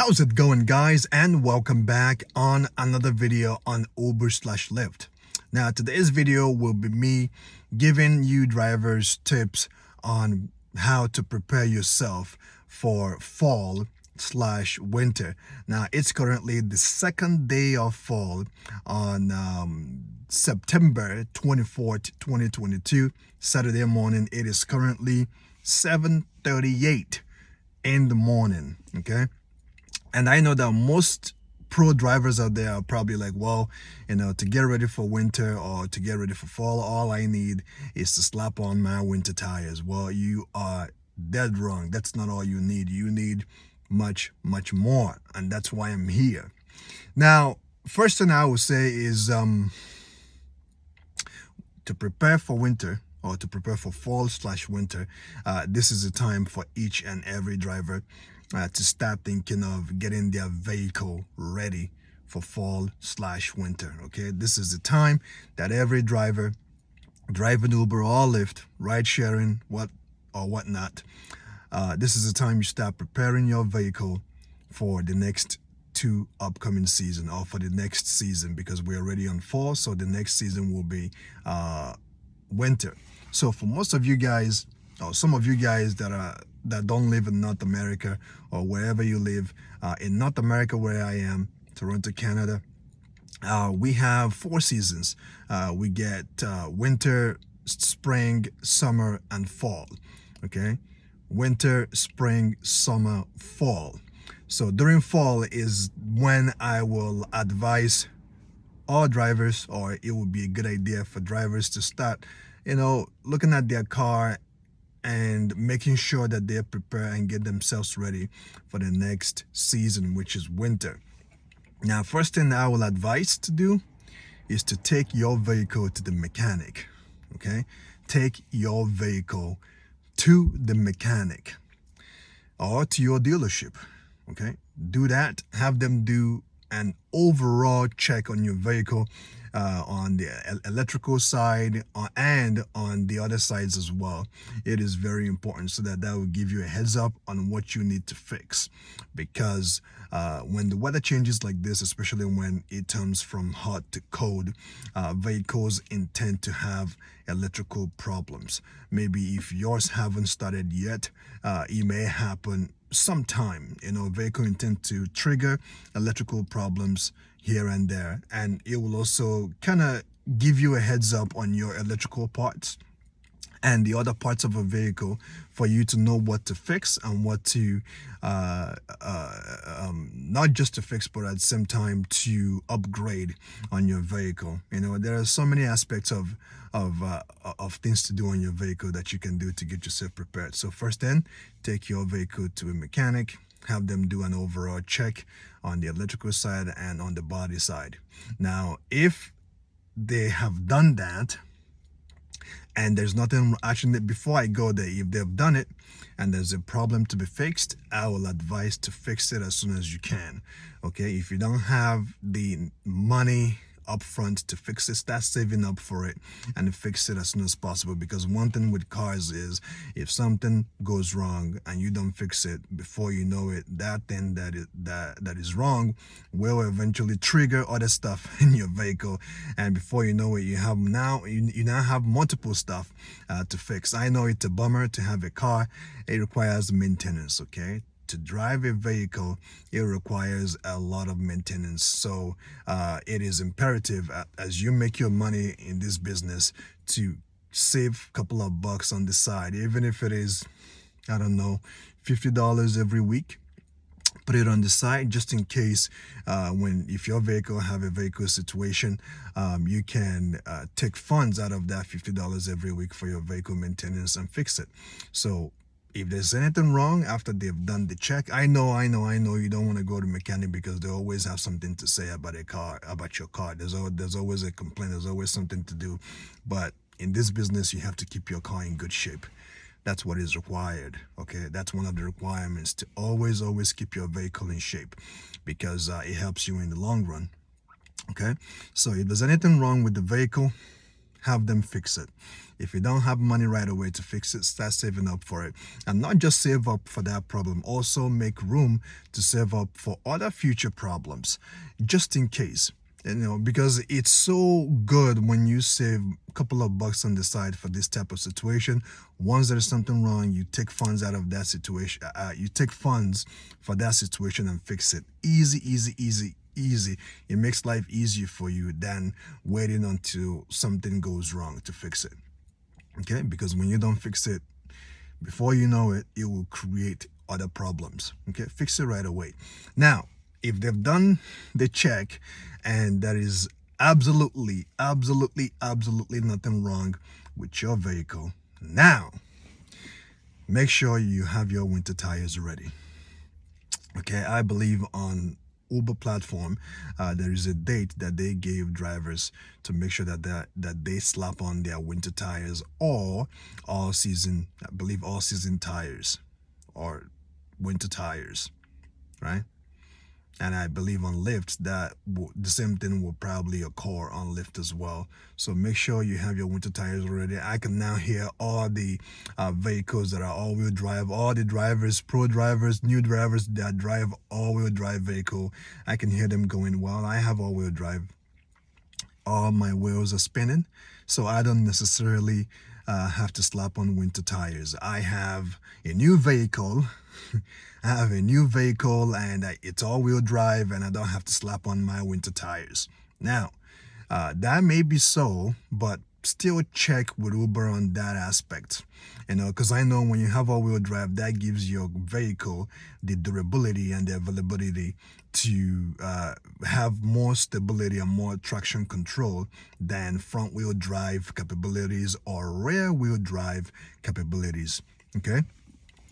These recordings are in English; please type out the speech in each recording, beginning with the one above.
How's it going, guys, and welcome back on another video on Uber/Lyft. Now today's video will be me giving you drivers tips on how to prepare yourself for fall/winter. Now it's currently the second day of fall on September 24th 2022, Saturday morning. It is currently 7:38 in the morning. Okay, and I know that most pro drivers out there are probably like, well, to get ready for winter or to get ready for fall, all I need is to slap on my winter tires. Well, you are dead wrong. That's not all you need. You need much, much more. And that's why I'm here. Now, first thing I would say is to prepare for winter, or to prepare for fall/winter, this is the time for each and every driver to start thinking of getting their vehicle ready for fall/winter. Okay, this is the time that every driver driving Uber or Lyft, ride sharing, whatnot, this is the time you start preparing your vehicle for the next two upcoming season, or for the next season, because we're already on fall, so the next season will be winter. So for most of you guys, or some of you guys that don't live in North America, or wherever you live, in North America where I am, Toronto, Canada, we have four seasons. We get winter, spring, summer, and fall. Okay, winter, spring, summer, fall. So during fall is when I will advise all drivers, or it would be a good idea for drivers to start looking at their car and making sure that they're prepared and get themselves ready for the next season, which is winter. Now, first thing I will advise to do is to take your vehicle to the mechanic. Okay, take your vehicle to the mechanic or to your dealership. Okay, do that. Have them do an overall check on your vehicle, on the electrical side, and on the other sides as well. It is very important, so that will give you a heads up on what you need to fix, because when the weather changes like this, especially when it turns from hot to cold, vehicles intend to have electrical problems. Maybe if yours haven't started yet, it may happen sometime. Vehicle intend to trigger electrical problems here and there, and it will also kind of give you a heads up on your electrical parts and the other parts of a vehicle, for you to know what to fix and what to not just to fix, but at the same time to upgrade on your vehicle. There are so many aspects of things to do on your vehicle that you can do to get yourself prepared. So first, then, take your vehicle to a mechanic, have them do an overall check on the electrical side and on the body side. Now, if they have done that and there's nothing, actually, before I go there, if they've done it and there's a problem to be fixed, I will advise to fix it as soon as you can. Okay, if you don't have the money up front to fix it, start saving up for it and fix it as soon as possible. Because one thing with cars is, if something goes wrong and you don't fix it, before you know it, that thing that is wrong will eventually trigger other stuff in your vehicle, and before you know it, you now have multiple stuff to fix. I know it's a bummer to have a car. It requires maintenance. Okay, to drive a vehicle, it requires a lot of maintenance. So it is imperative, as you make your money in this business, to save a couple of bucks on the side, even if it is, I don't know, $50 every week. Put it on the side, just in case if your vehicle have a vehicle situation, you can take funds out of that $50 every week for your vehicle maintenance and fix it. So if there's anything wrong after they've done the check, I know you don't want to go to mechanic, because they always have something to say about your car. There's always a complaint. There's always something to do. But in this business, you have to keep your car in good shape. That's what is required. Okay, that's one of the requirements, to always keep your vehicle in shape, because it helps you in the long run. Okay, so if there's anything wrong with the vehicle, have them fix it. If you don't have money right away to fix it, start saving up for it. And not just save up for that problem, also make room to save up for other future problems, just in case. Because it's so good when you save a couple of bucks on the side for this type of situation. Once there's something wrong, you take funds out of that situation. You take funds for that situation and fix it. Easy, easy, easy, easy. It makes life easier for you than waiting until something goes wrong to fix it. Okay, because when you don't fix it, before you know it, it will create other problems. Okay, fix it right away. Now, if they've done the check and there is absolutely nothing wrong with your vehicle, now make sure you have your winter tires ready. Okay, I believe on Uber platform, there is a date that they gave drivers to make sure that they slap on their winter tires or all season, I believe all season tires or winter tires, right? And I believe on Lyft that the same thing will probably occur on Lyft as well. So make sure you have your winter tires already. I can now hear all the vehicles that are all-wheel drive, all the drivers, pro drivers, new drivers that drive all-wheel drive vehicle. I can hear them going, well, I have all-wheel drive. All my wheels are spinning, so I don't necessarily have to slap on winter tires. I have a new vehicle. I have a new vehicle and it's all-wheel drive and I don't have to slap on my winter tires. Now, that may be so, but still check with Uber on that aspect. Because I know when you have all-wheel drive, that gives your vehicle the durability and the availability to have more stability and more traction control than front-wheel drive capabilities or rear-wheel drive capabilities. Okay?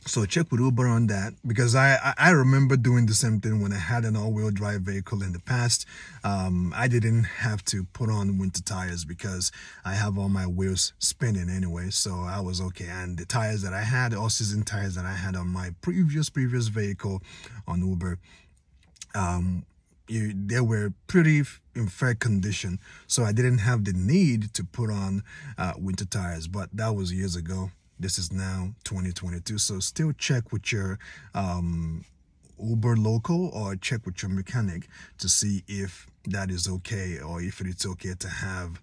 So check with Uber on that, because I remember doing the same thing when I had an all-wheel drive vehicle in the past. I didn't have to put on winter tires because I have all my wheels spinning anyway, so I was okay. And the tires that I had, all-season tires that I had on my previous vehicle on Uber, they were pretty in fair condition, so I didn't have the need to put on winter tires, but that was years ago. This is now 2022, so still check with your Uber local or check with your mechanic to see if that is okay or if it's okay to have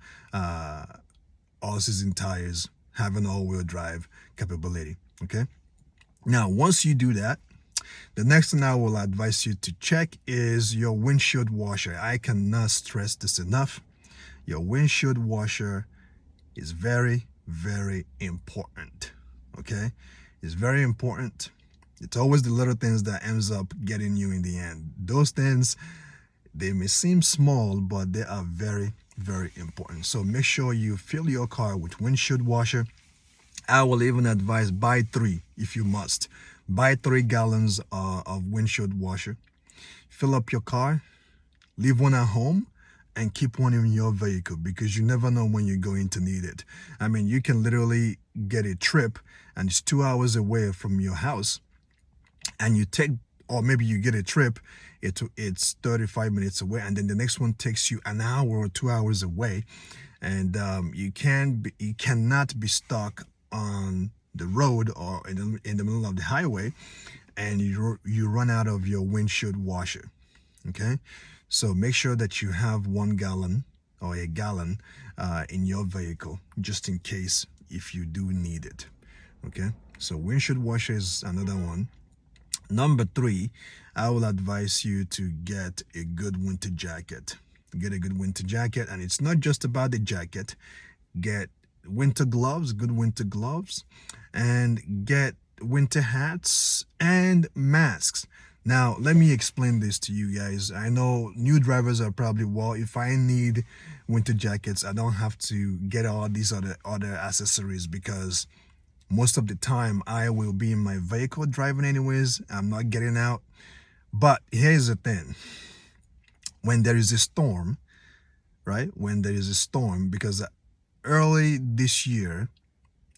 all-season tires having all-wheel drive capability. Okay. Now, once you do that, the next thing I will advise you to check is your windshield washer. I cannot stress this enough. Your windshield washer is very important. Okay, it's very important. It's always the little things that ends up getting you in the end. Those things, they may seem small, but they are very important. So make sure you fill your car with windshield washer. I will even advise buy 3 if you must. Buy 3 gallons of windshield washer. Fill up your car, leave one at home, and keep one in your vehicle, because you never know when you're going to need it. I mean, you can literally get a trip and it's 2 hours away from your house, and or maybe you get a trip, it's 35 minutes away, and then the next one takes you an hour or 2 hours away, and you cannot be stuck on the road or in the middle of the highway, and you run out of your windshield washer. Okay. So make sure that you have 1 gallon or a gallon in your vehicle, just in case if you do need it. Okay, so windshield washer is another one. Number 3, I will advise you to get a good winter jacket. Get a good winter jacket, and it's not just about the jacket. Get winter gloves, good winter gloves, and get winter hats and masks. Now, let me explain this to you guys. I know new drivers are probably, well, if I need winter jackets, I don't have to get all these other accessories, because most of the time I will be in my vehicle driving anyways. I'm not getting out. But here's the thing. When there is a storm, right? When there is a storm, because early this year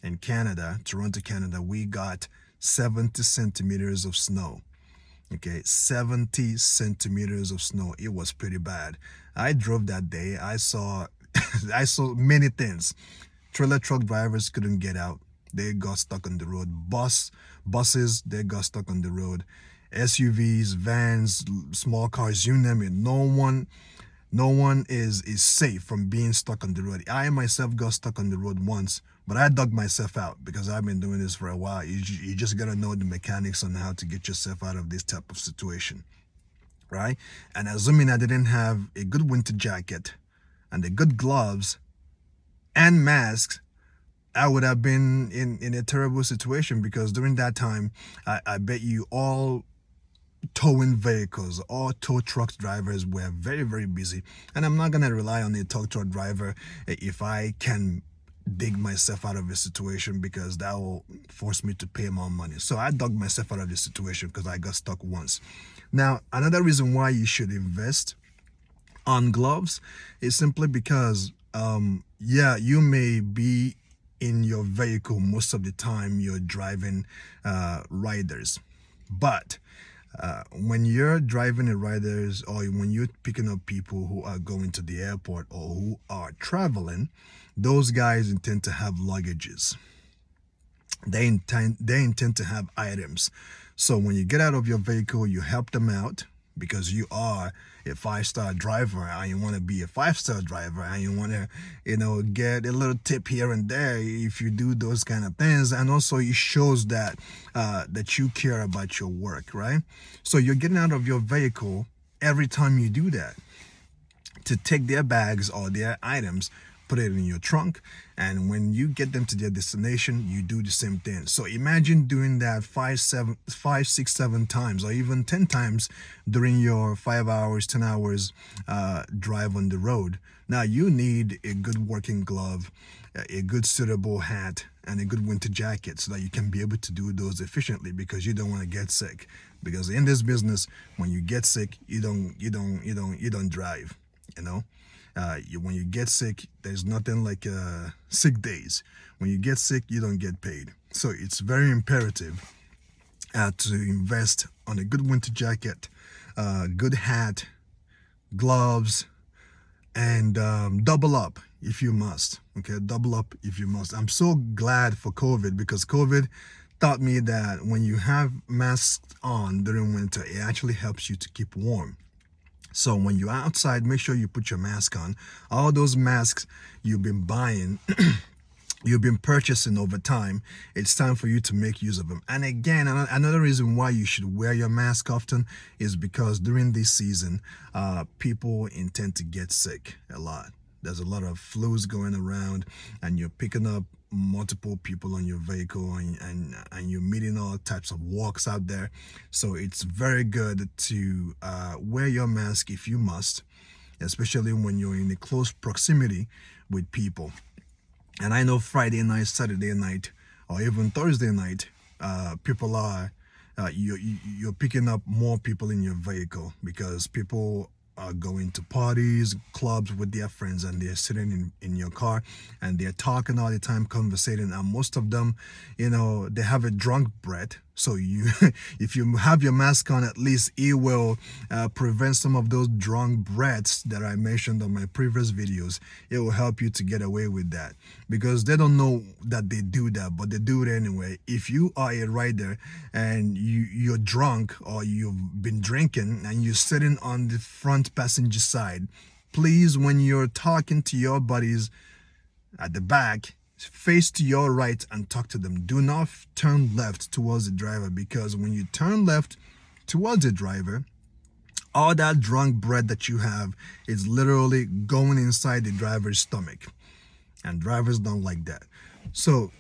in Canada, Toronto, Canada, we got 70 centimeters of snow. Okay, 70 centimeters of snow. It was pretty bad. I drove that day. I saw I saw many things. Trailer truck drivers couldn't get out. They got stuck on the road. Buses, they got stuck on the road. SUVs, vans, small cars, you name it. No one is safe from being stuck on the road. I myself got stuck on the road once, but I dug myself out because I've been doing this for a while. You just gotta know the mechanics on how to get yourself out of this type of situation, right? And assuming I didn't have a good winter jacket and the good gloves and masks, I would have been in a terrible situation because during that time, I bet you all towing vehicles, all tow truck drivers were very, very busy. And I'm not going to rely on a tow truck driver if I can dig myself out of a situation because that will force me to pay more money. So I dug myself out of the situation because I got stuck once. Now, another reason why you should invest on gloves is simply because, yeah, you may be in your vehicle most of the time you're driving riders, but when you're driving a riders or when you're picking up people who are going to the airport or who are traveling, those guys intend to have luggages. They intend to have items. So when you get out of your vehicle, you help them out because you are a five-star driver and you want to be a five-star driver and you want to get a little tip here and there if you do those kind of things. And also it shows that that you care about your work, right? So you're getting out of your vehicle every time you do that to take their bags or their items, put it in your trunk, and when you get them to their destination, you do the same thing. So imagine doing that 5, 6, 7 times, or even 10 times during your 5 hours, 10 hours drive on the road. Now you need a good working glove, a good suitable hat, and a good winter jacket so that you can be able to do those efficiently because you don't want to get sick. Because in this business, when you get sick, you don't drive. When you get sick, there's nothing like sick days. When you get sick, you don't get paid. So it's very imperative to invest on a good winter jacket, good hat, gloves, and double up if you must. Okay, double up if you must. I'm so glad for COVID because COVID taught me that when you have masks on during winter, it actually helps you to keep warm. So when you're outside, make sure you put your mask on. All those masks you've been buying, you've been purchasing over time, it's time for you to make use of them. And again, another reason why you should wear your mask often is because during this season, people intend to get sick a lot. There's a lot of flus going around and you're picking up multiple people on your vehicle and you're meeting all types of walks out there. So it's very good to wear your mask if you must, especially when you're in a close proximity with people. And I know Friday night, Saturday night, or even Thursday night, people are you're picking up more people in your vehicle because people are going to parties, clubs with their friends, and they're sitting in your car and they're talking all the time, conversating, and most of them, they have a drunk breath. So if you have your mask on, at least it will prevent some of those drunk breaths that I mentioned on my previous videos. It will help you to get away with that because they don't know that they do that, but they do it anyway. If you are a rider and you're drunk or you've been drinking and you're sitting on the front passenger side, please, when you're talking to your buddies at the back, face to your right and talk to them. Do not turn left towards the driver because when you turn left towards the driver, all that drunk breath that you have is literally going inside the driver's stomach, and drivers don't like that. So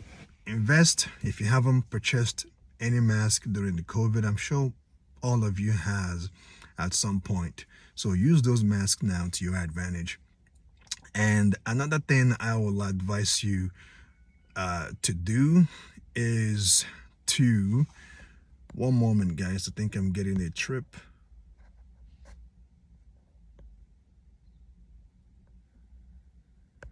invest. If you haven't purchased any mask during the COVID, I'm sure all of you has at some point. So use those masks now to your advantage. And another thing I will advise you to do is to, one moment guys, I think I'm getting a trip.